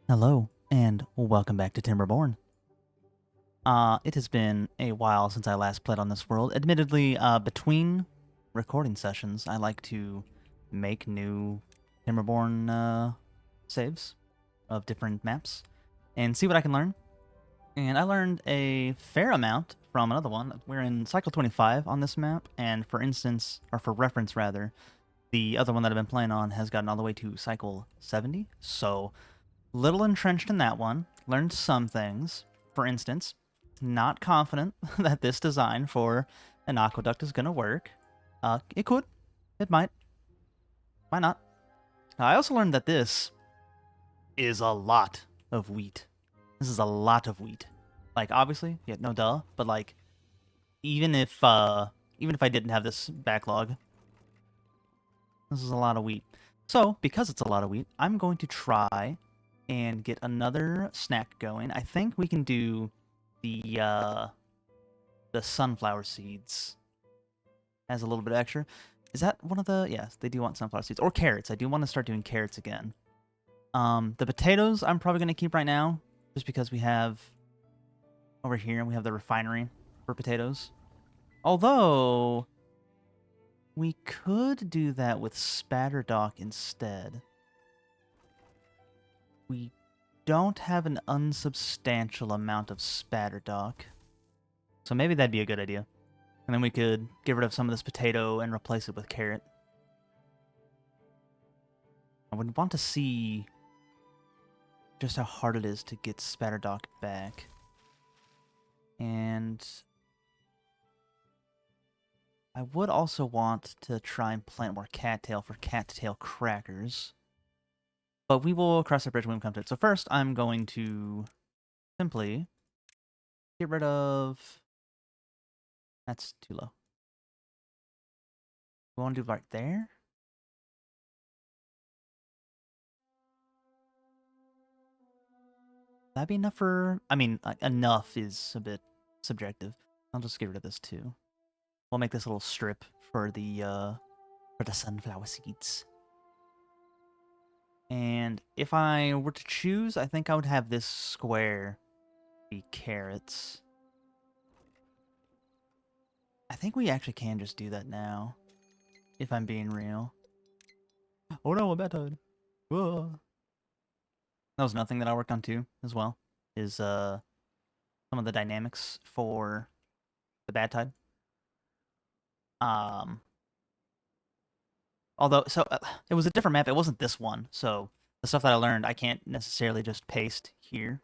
Hello, and welcome back to Timberborn. It has been a while since I last played on this world. Admittedly, between recording sessions, I like to make new Timberborn saves of different maps and see what I can learn. And I learned a fair amount from another one. We're in Cycle 25 on this map, and for instance, or for reference rather, the other one that I've been playing on has gotten all the way to Cycle 70, so little entrenched in that one. Learned some things. For instance, not confident that this design for an aqueduct is going to work. It could. It might. Might not. I also learned that this is a lot of wheat. This is a lot of wheat. Like, obviously, yeah, no duh, but like, even if I didn't have this backlog, this is a lot of wheat. So, because it's a lot of wheat, I'm going to try and get another snack going. I think we can do the sunflower seeds as a little bit extra. Is that one of the... Yes, they do want sunflower seeds. Or carrots. I do want to start doing carrots again. The potatoes I'm probably going to keep right now, just because we have... Over here, we have the refinery for potatoes. Although... we could do that with Spatterdock instead. We don't have an unsubstantial amount of Spatterdock. So maybe that'd be a good idea. And then we could get rid of some of this potato and replace it with carrot. I would want to see just how hard it is to get Spatterdock back. And I would also want to try and plant more cattail for cattail crackers. But we will cross that bridge when we come to it. So first, I'm going to simply get rid of... That's too low. We want to do right there. That'd be enough for... I mean, enough is a bit subjective. I'll just get rid of this too. We'll make this little strip for the sunflower seeds. And if I were to choose, I think I would have this square be carrots. I think we actually can just do that now, if I'm being real. Oh no, a bad tide. Whoa. That was nothing that I worked on too, as well, is some of the dynamics for the bad tide. Although, so it was a different map. It wasn't this one, so the stuff that I learned, I can't necessarily just paste here.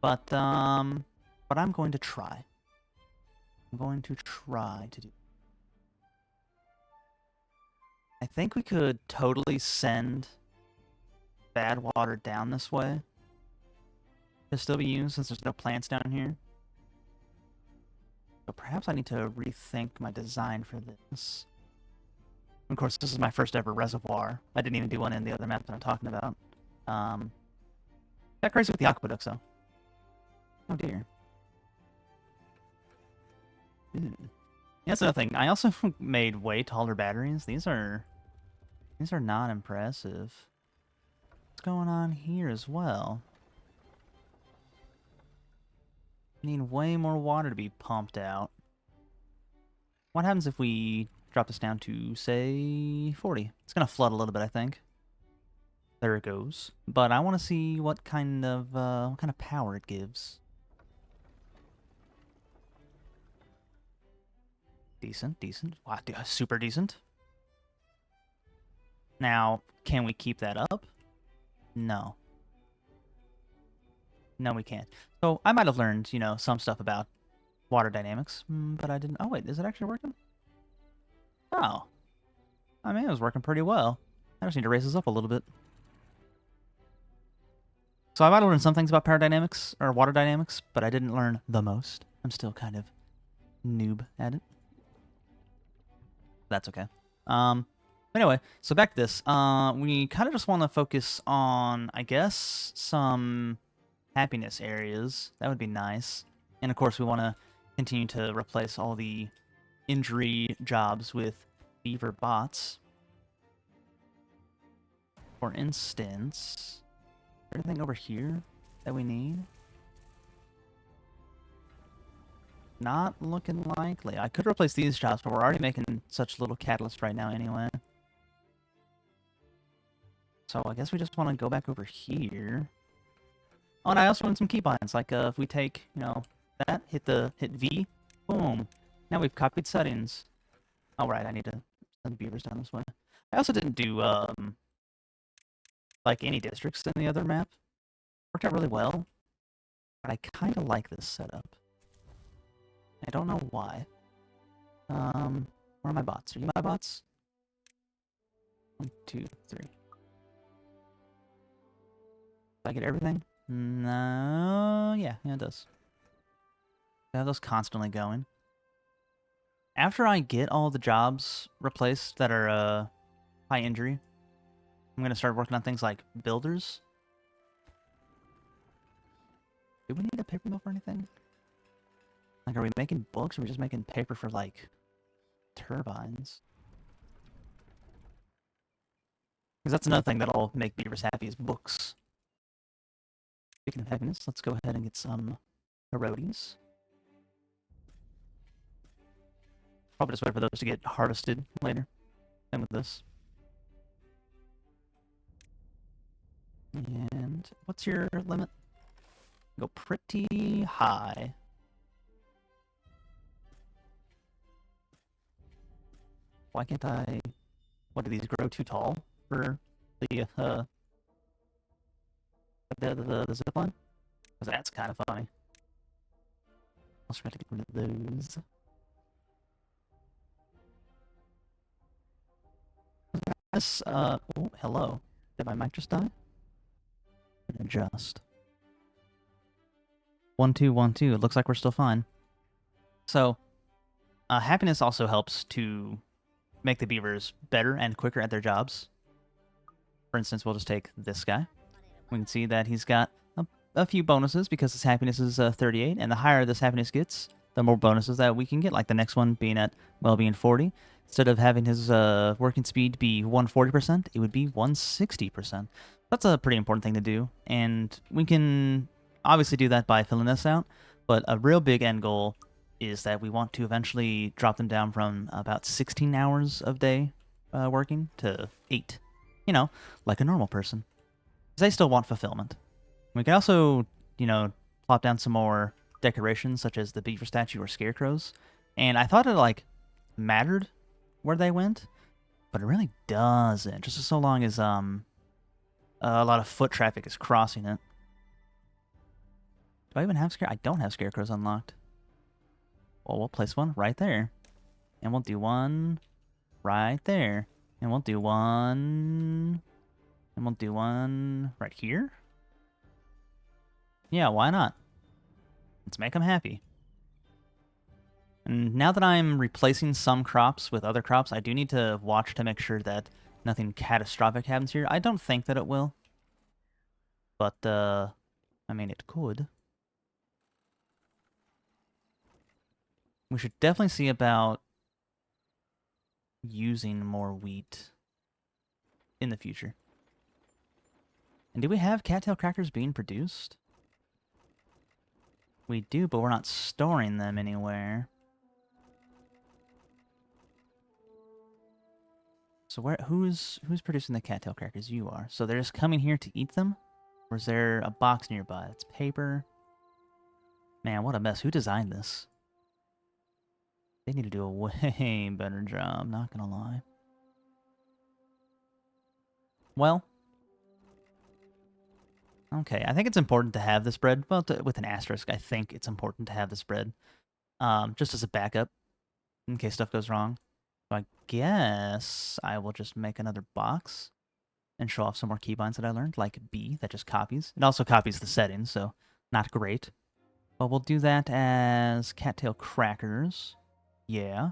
But I'm going to try. I'm going to try to do. I think we could totally send bad water down this way to still be used since there's no plants down here. So perhaps I need to rethink my design for this. Of course, this is my first ever reservoir. I didn't even do one in the other map that I'm talking about. Got crazy with the aqueducts, though. Oh dear. Ew. Yeah, that's another thing. I also made way taller batteries. These are not impressive. What's going on here as well? I need way more water to be pumped out. What happens if we drop this down to, say, 40? It's gonna flood a little bit, I think. There it goes. But I want to see what kind of power it gives. Decent, decent. Wow, super decent. Now, can we keep that up? No. No, we can't. So I might have learned, you know, some stuff about water dynamics, but I didn't... Oh, wait, is it actually working? Oh. I mean, it was working pretty well. I just need to raise this up a little bit. So I might have learned some things about power dynamics, or water dynamics, but I didn't learn the most. I'm still kind of noob at it. That's okay. Anyway, so back to this. We kind of just want to focus on, I guess, some happiness areas. That would be nice. And of course, we want to continue to replace all the injury jobs with beaver bots. For instance, anything over here that we need? Not looking likely. I could replace these jobs, but we're already making such little catalyst right now anyway. So I guess we just want to go back over here. Oh, and I also want some keybinds. Like if we take, you know, that, hit V, boom. Now we've copied settings. Oh right, I need to send beavers down this way. I also didn't do like any districts in the other map. Worked out really well, but I kind of like this setup. I don't know why. Where are my bots? Are you my bots? 1, 2, 3. Did I get everything? No, yeah, it does. I have those constantly going. After I get all the jobs replaced that are high injury, I'm gonna start working on things like builders. Do we need a paper mill for anything? Like, are we making books, or are we just making paper for, like, turbines? Because that's another thing that'll make beavers happy is books. Speaking of happiness, let's go ahead and get some roadies. Probably just wait for those to get harvested later. Same with this. And what's your limit? Go pretty high. Why can't I... What, do these grow too tall for the zip line? Because that's kind of funny. I'll try to get rid of those. This, oh, hello. Did my mic just die? Adjust. 1, 2, 1, 2. It looks like we're still fine. So, happiness also helps to make the beavers better and quicker at their jobs. For instance, we'll just take this guy. We can see that he's got a few bonuses because his happiness is 38, and the higher this happiness gets, the more bonuses that we can get, like the next one being at well-being 40. Instead of having his working speed be 140%, it would be 160%. That's a pretty important thing to do, and we can obviously do that by filling this out, but a real big end goal is that we want to eventually drop them down from about 16 hours of day working to 8. You know, like a normal person. Because they still want fulfillment. We can also, you know, plop down some more decorations, such as the beaver statue or scarecrows. And I thought it, like, mattered where they went, but it really doesn't. Just so long as a lot of foot traffic is crossing it. Do I even have I don't have scarecrows unlocked. Well, we'll place one right there. And we'll do one right there. And we'll do one... And we'll do one right here? Yeah, why not? Let's make them happy. And now that I'm replacing some crops with other crops, I do need to watch to make sure that nothing catastrophic happens here. I don't think that it will. But, I mean, it could. We should definitely see about using more wheat in the future. And do we have cattail crackers being produced? We do, but we're not storing them anywhere. So who's producing the cattail crackers? You are. So they're just coming here to eat them? Or is there a box nearby? It's paper. Man, what a mess. Who designed this? They need to do a way better job, not gonna lie. Well. Okay, I think it's important to have this bread. Well, with an asterisk, I think it's important to have this bread. Just as a backup, in case stuff goes wrong. So I guess I will just make another box and show off some more keybinds that I learned, like B, that just copies. It also copies the settings, so not great. But we'll do that as cattail crackers. Yeah.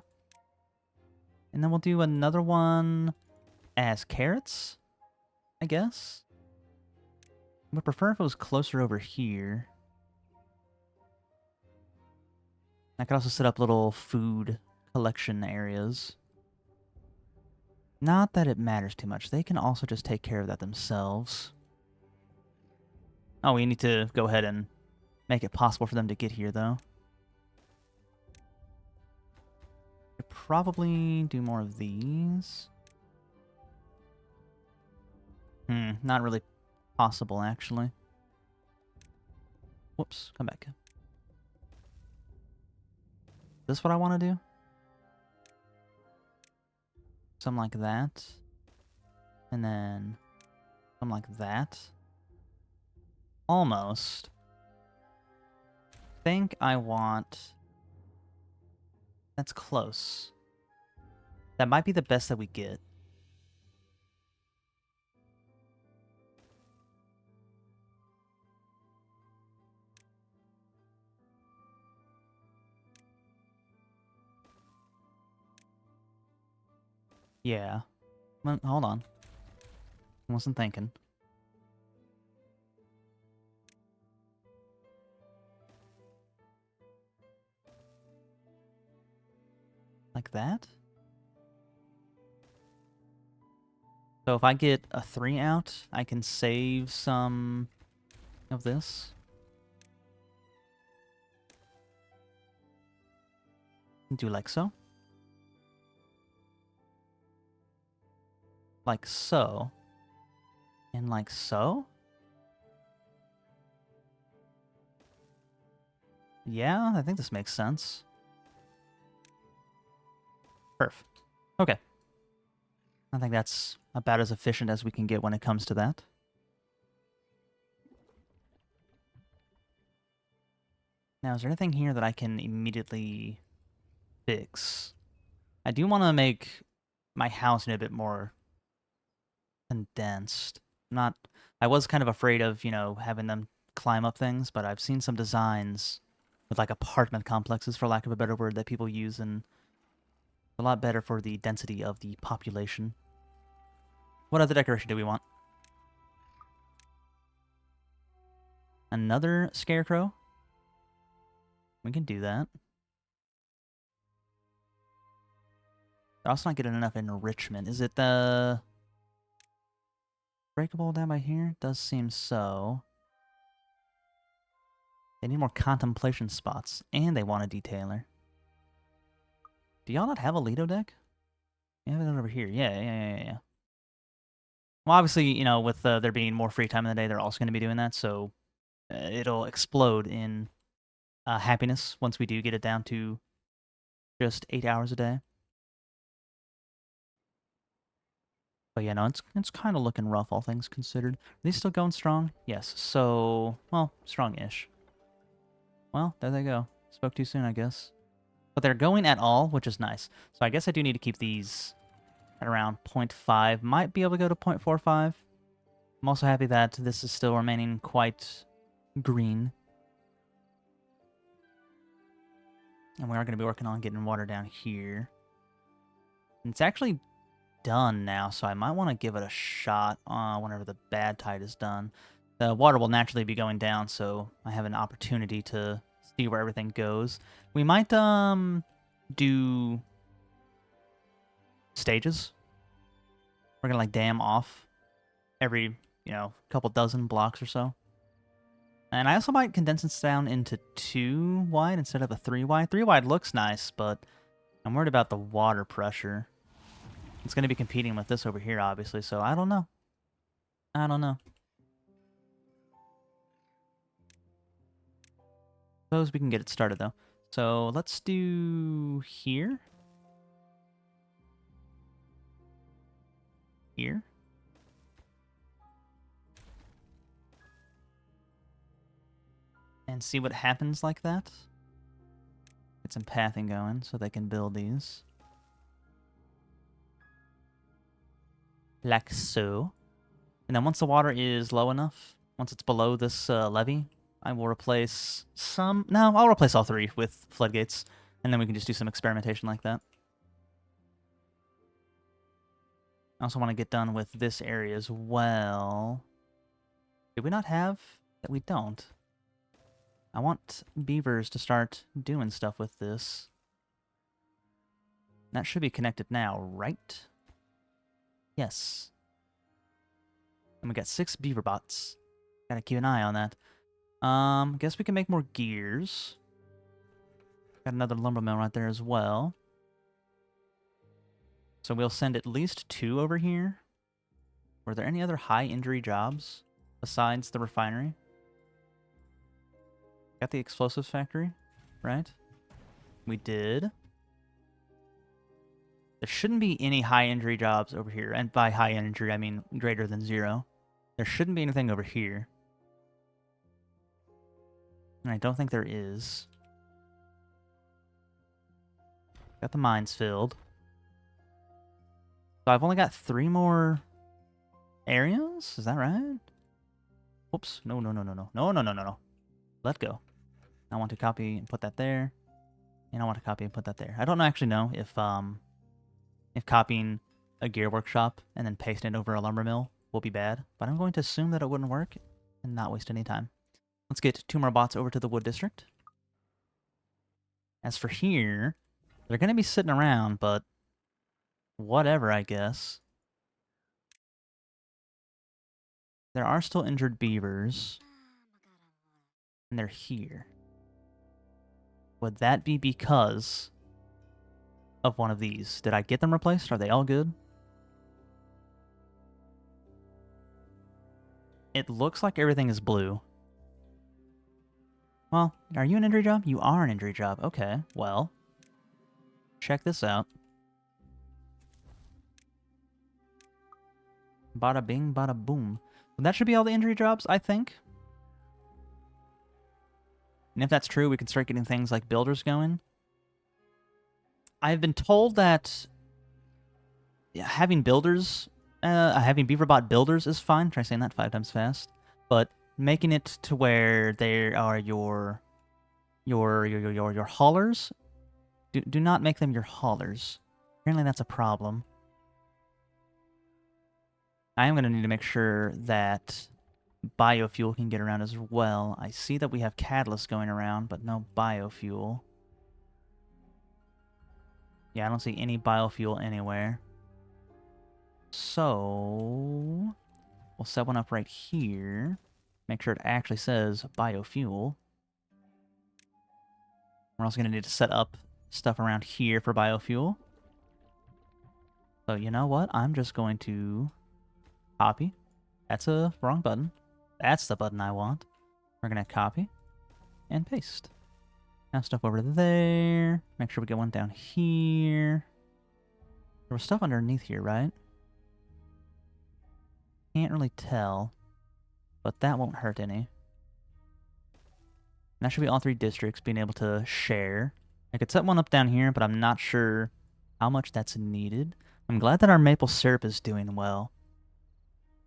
And then we'll do another one as carrots, I guess. I would prefer if it was closer over here. I could also set up little food collection areas Not that it matters too much. They can also just take care of that themselves. Oh, we need to go ahead and make it possible for them to get here, though. Could probably do more of these. Not really possible, actually. Whoops, come back. Is this what I want to do? Something like that. And then something like that. Almost. Think I want... That's close. That might be the best that we get. Yeah. Well, hold on. I wasn't thinking. Like that? So if I get a 3 out, I can save some of this. Do like so. Like so. And like so? Yeah, I think this makes sense. Perf. Okay. I think that's about as efficient as we can get when it comes to that. Now, is there anything here that I can immediately fix? I do want to make my house a bit more condensed. Not, I was kind of afraid of, having them climb up things, but I've seen some designs with like apartment complexes, for lack of a better word, that people use, and a lot better for the density of the population. What other decoration do we want? Another scarecrow? We can do that. They're also not getting enough enrichment. Is it the breakable down by here? Does seem so. They need more contemplation spots, and they want a detailer. Do y'all not have a Lido deck? You have it over here. Yeah. Well, obviously, with there being more free time in the day, they're also going to be doing that, so it'll explode in happiness once we do get it down to just 8 hours a day. But yeah, no, it's kind of looking rough, all things considered. Are these still going strong? Yes. So, well, strong-ish. Well, there they go. Spoke too soon, I guess. But they're going at all, which is nice. So I guess I do need to keep these at around 0.5. Might be able to go to 0.45. I'm also happy that this is still remaining quite green. And we are going to be working on getting water down here. And it's actually done now, so I might want to give it a shot whenever the bad tide is done. The water will naturally be going down, so I have an opportunity to see where everything goes. We might do stages. We're gonna like dam off every couple dozen blocks or so. And I also might condense this down into 2 wide instead of a 3 wide. 3 wide looks nice, but I'm worried about the water pressure. It's going to be competing with this over here, obviously, so I don't know. I don't know. Suppose we can get it started, though. So let's do here. Here. And see what happens like that. Get some pathing going so they can build these. Like so. And then once the water is low enough, once it's below this levee, I will replace some... No, I'll replace all 3 with floodgates. And then we can just do some experimentation like that. I also want to get done with this area as well. Did we not have... that we don't? I want beavers to start doing stuff with this. That should be connected now, right? Yes. And we got 6 beaver bots. Gotta keep an eye on that. Guess we can make more gears. Got another lumber mill right there as well. So we'll send at least 2 over here. Were there any other high injury jobs besides the refinery? Got the explosives factory, right? We did. There shouldn't be any high injury jobs over here. And by high injury, I mean greater than 0. There shouldn't be anything over here. And I don't think there is. Got the mines filled. So I've only got 3 more areas? Is that right? Whoops. No, no, no, no, no. No, no, no, no, no. Let go. I want to copy and put that there. And I want to copy and put that there. I don't actually know if copying a gear workshop and then pasting it over a lumber mill will be bad, but I'm going to assume that it wouldn't work and not waste any time. Let's get 2 more bots over to the wood district. As for here, they're going to be sitting around, but whatever, I guess. There are still injured beavers, and they're here. Would that be because of one of these? Did I get them replaced? Are they all good? It looks like everything is blue. Well, are you an injury job? You are an injury job. Okay, well, check this out. Bada bing, bada boom. Well, that should be all the injury jobs, I think. And if that's true, we can start getting things like builders going. I've been told that having builders, having beaverbot builders is fine. Try saying that 5 times fast. But making it to where they are your haulers, do not make them your haulers. Apparently that's a problem. I am going to need to make sure that biofuel can get around as well. I see that we have catalysts going around, but no biofuel. Yeah, I don't see any biofuel anywhere. So we'll set one up right here. Make sure it actually says biofuel. We're also going to need to set up stuff around here for biofuel. So you know what? I'm just going to copy. That's a wrong button. That's the button I want. We're going to copy and paste. Now stuff over there. Make sure we get one down here. There was stuff underneath here, right? Can't really tell, but that won't hurt any. And that should be all 3 districts being able to share. I could set one up down here, but I'm not sure how much that's needed. I'm glad that our maple syrup is doing well.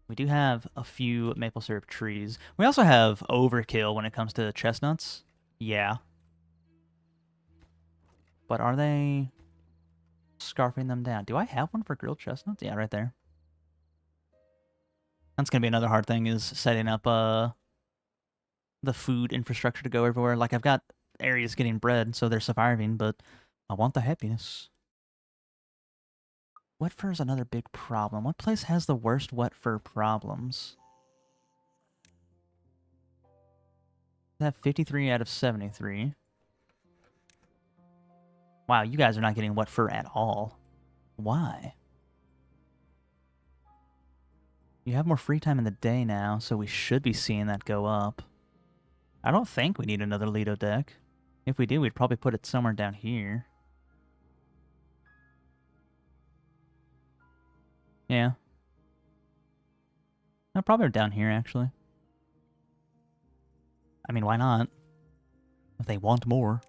We do have a few maple syrup trees. We also have overkill when it comes to chestnuts. Yeah. But are they scarfing them down? Do I have one for grilled chestnuts? Yeah, right there. That's going to be another hard thing, is setting up the food infrastructure to go everywhere. Like, I've got areas getting bread, so they're surviving, but I want the happiness. Wet fur is another big problem. What place has the worst wet fur problems? I have 53 out of 73. Wow, you guys are not getting wet fur at all. Why? You have more free time in the day now, so we should be seeing that go up. I don't think we need another Lido deck. If we do, we'd probably put it somewhere down here. Yeah. No, probably down here, actually. I mean, why not? If they want more.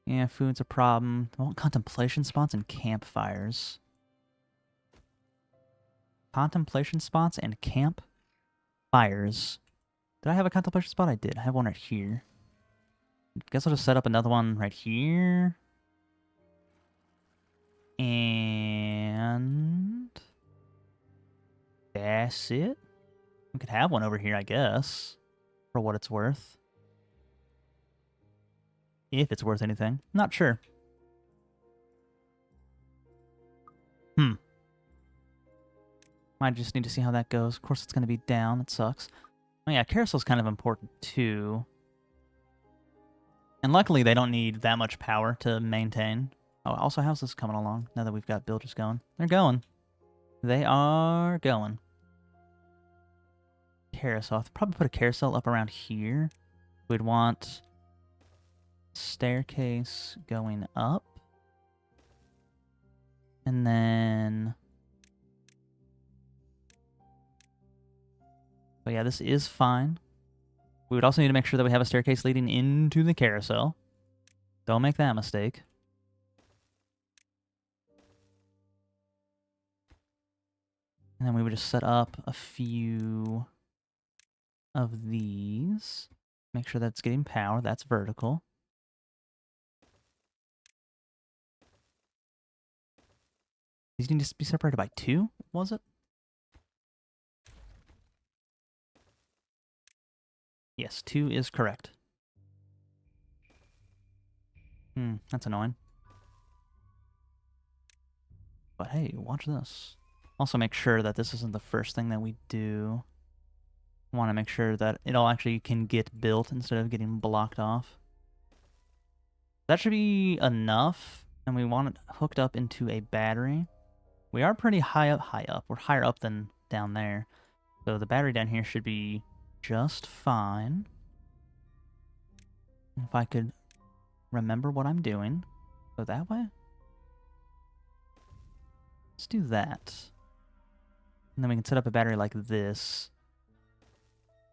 Yeah, food's a problem. I want contemplation spots and campfires. Contemplation spots and campfires. Did I have a contemplation spot? I did. I have one right here. Guess I'll just set up another one right here. And that's it. We could have one over here, I guess, for what it's worth. If it's worth anything. Not sure. Might just need to see how that goes. Of course, it's going to be down. It sucks. Oh yeah, carousel's kind of important too. And luckily, they don't need that much power to maintain. Oh, also, how's this coming along now that we've got builders going? They're going. They are going. Carousel. I'll probably put a carousel up around here. We'd want staircase going up. And then... But yeah, this is fine. We would also need to make sure that we have a staircase leading into the carousel. Don't make that mistake. And then we would just set up a few of these. Make sure that's getting power. That's vertical. These need to be separated by 2, was it? Yes, 2 is correct. That's annoying. But hey, watch this. Also make sure that this isn't the first thing that we do. Want to make sure that it all actually can get built instead of getting blocked off. That should be enough, and we want it hooked up into a battery. We are pretty high up. We're higher up than down there. So the battery down here should be just fine. If I could remember what I'm doing. Go that way? Let's do that. And then we can set up a battery like this.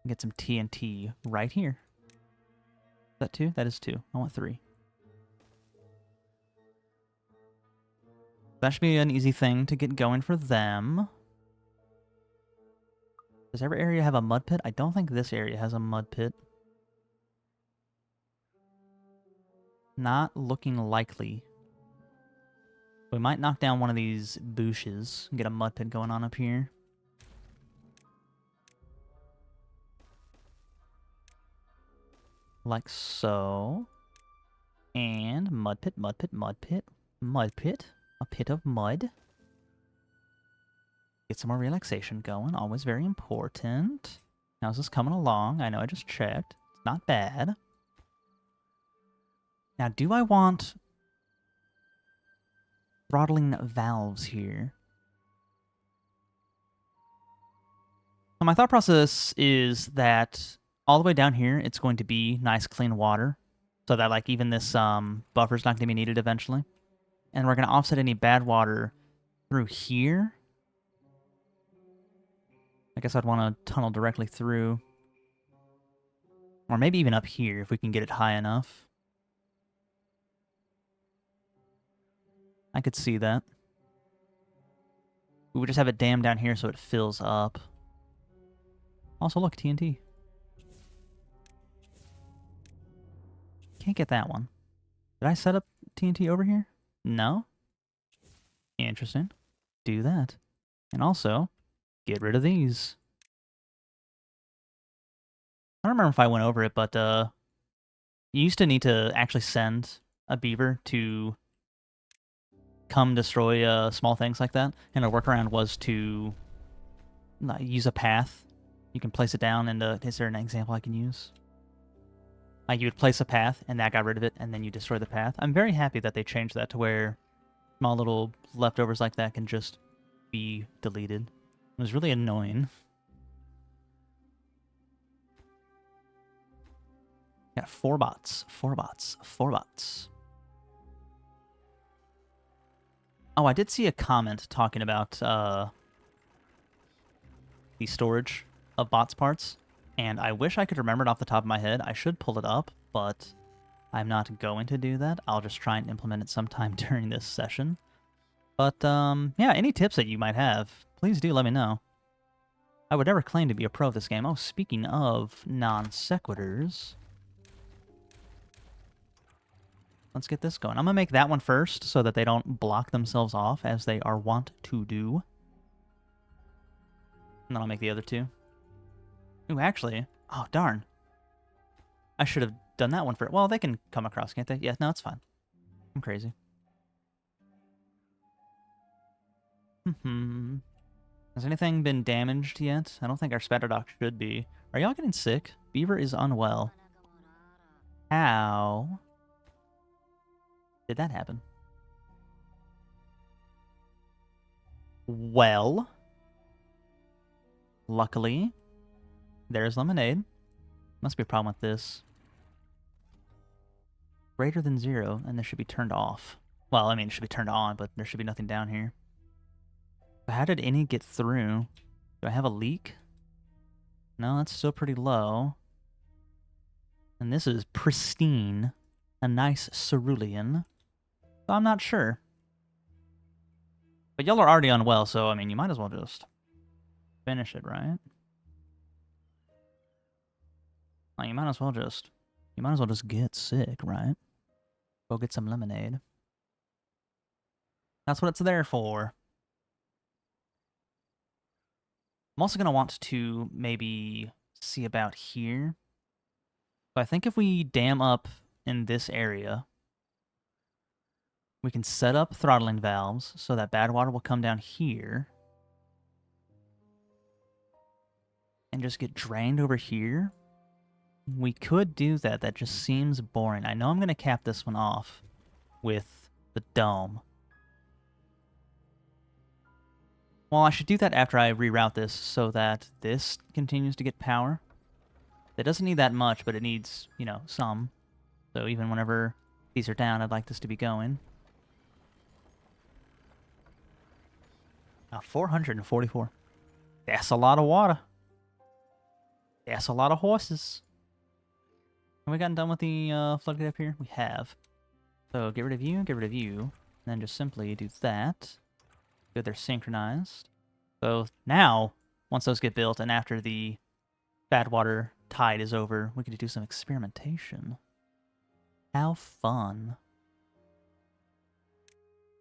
And get some TNT right here. Is that 2? That is 2. I want 3. That should be an easy thing to get going for them. Does every area have a mud pit? I don't think this area has a mud pit. Not looking likely. We might knock down one of these bushes and get a mud pit going on up here. Like so. And mud pit, mud pit, mud pit, mud pit. A pit of mud. Get some more relaxation going. Always very important. How's this coming along? I know I just checked. It's not bad. Now, do I want throttling valves here? So my thought process is that all the way down here, it's going to be nice, clean water. So that, like, even this buffer's not going to be needed eventually. And we're going to offset any bad water through here. I guess I'd want to tunnel directly through. Or maybe even up here if we can get it high enough. I could see that. We would just have it dammed down here so it fills up. Also, look, TNT. Can't get that one. Did I set up TNT over here? No? Interesting. Do that. And also, get rid of these. I don't remember if I went over it, but you used to need to actually send a beaver to come destroy small things like that. And a workaround was to use a path. You can place it down, and is there an example I can use? Like, you would place a path, and that got rid of it, and then you destroy the path. I'm very happy that they changed that to where small little leftovers like that can just be deleted. It was really annoying. Got 4 bots, 4 bots, 4 bots. Oh, I did see a comment talking about the storage of bots parts, and I wish I could remember it off the top of my head. I should pull it up, but I'm not going to do that. I'll just try and implement it sometime during this session. But, yeah, any tips that you might have, please do let me know. I would never claim to be a pro of this game. Oh, speaking of non-sequiturs, let's get this going. I'm going to make that one first so that they don't block themselves off as they are wont to do. And then I'll make the other 2. Ooh, actually, oh, darn. I should have done that one first. Well, they can come across, can't they? Yeah, no, it's fine. I'm crazy. Has anything been damaged yet? I don't think our Aqueduct should be. Are y'all getting sick? Beaver is unwell. How did that happen? Well, luckily, there's lemonade. Must be a problem with this. Greater than 0, and this should be turned off. Well, I mean, it should be turned on, but there should be nothing down here. But how did any get through? Do I have a leak? No, that's still pretty low. And this is pristine. A nice cerulean. So I'm not sure. But y'all are already unwell, so, I mean, you might as well just finish it, right? Like, you might as well just get sick, right? Go get some lemonade. That's what it's there for. I'm also going to want to maybe see about here. So I think if we dam up in this area, we can set up throttling valves so that bad water will come down here and just get drained over here. We could do that. That just seems boring. I know I'm going to cap this one off with the dome. Well, I should do that after I reroute this so that this continues to get power. It doesn't need that much, but it needs, you know, some. So even whenever these are down, I'd like this to be going. 444. That's a lot of water. That's a lot of horses. Have we gotten done with the floodgate up here? We have. So get rid of you, and then just simply do that. Good, they're synchronized. So now, once those get built, and after the bad water tide is over, we can do some experimentation. How fun.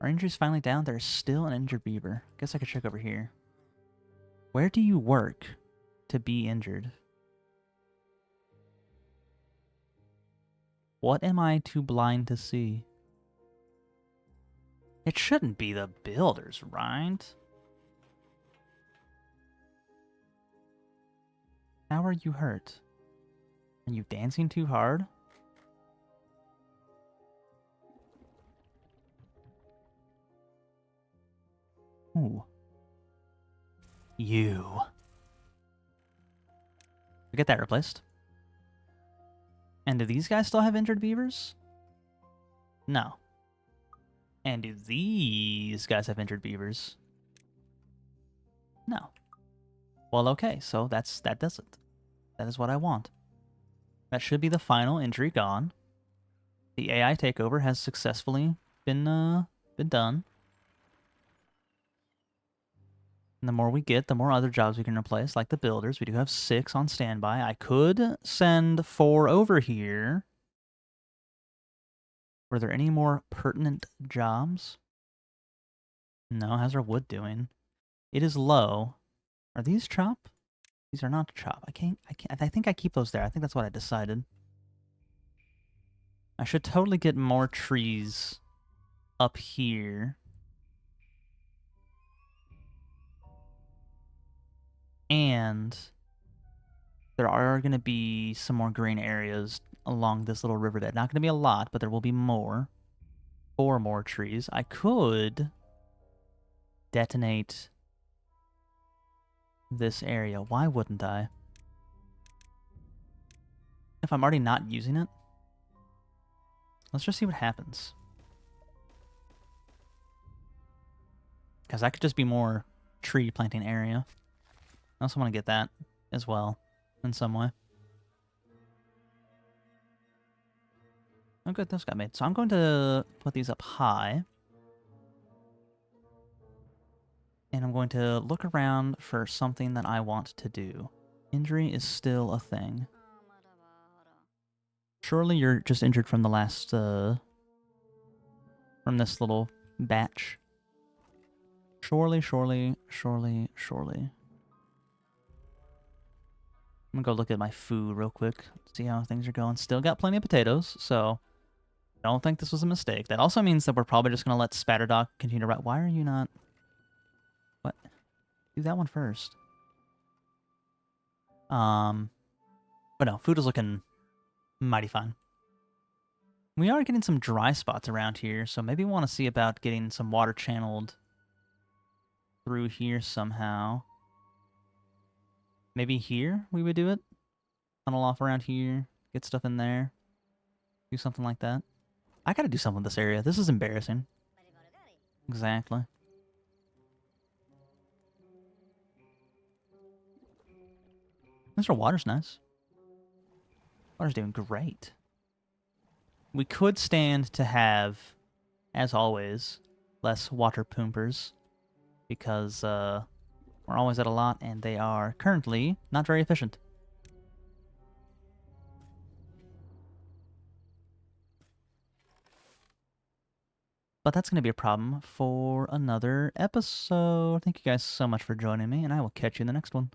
Are injuries finally down? There's still an injured beaver. Guess I could check over here. Where do you work to be injured? What am I too blind to see? It shouldn't be the builders, right? How are you hurt? Are you dancing too hard? Ooh. You. We get that replaced. And do these guys still have injured beavers? No. And do these guys have injured beavers? No. Well, okay, so that does it. That is what I want. That should be the final injury gone. The AI takeover has successfully been done. And the more we get, the more other jobs we can replace, like the builders. We do have 6 on standby. I could send 4 over here. Were there any more pertinent jobs? No, how's our wood doing? It is low. Are these chop? These are not chop. I think I keep those there. I think that's what I decided. I should totally get more trees up here. And there are going to be some more green areas along this little riverbed. Not going to be a lot, but there will be more. 4 more trees. I could detonate this area. Why wouldn't I? If I'm already not using it? Let's just see what happens. Because that could just be more tree planting area. I also want to get that as well, in some way. Oh good, those got made. So I'm going to put these up high. And I'm going to look around for something that I want to do. Injury is still a thing. Surely you're just injured from the last, from this little batch. Surely. I'm gonna go look at my food real quick, see how things are going. Still got plenty of potatoes, so I don't think this was a mistake. That also means that we're probably just gonna let Spatterdock continue to ride. Why are you not... What? Do that one first. But no, food is looking mighty fine. We are getting some dry spots around here, so maybe we want to see about getting some water channeled through here somehow. Maybe here we would do it. Tunnel off around here, get stuff in there. Do something like that. I gotta do something with this area. This is embarrassing. Exactly. Mr. Water's nice. Water's doing great. We could stand to have, as always, less water poompers, because we're always at a lot, and they are currently not very efficient. But that's going to be a problem for another episode. Thank you guys so much for joining me, and I will catch you in the next one.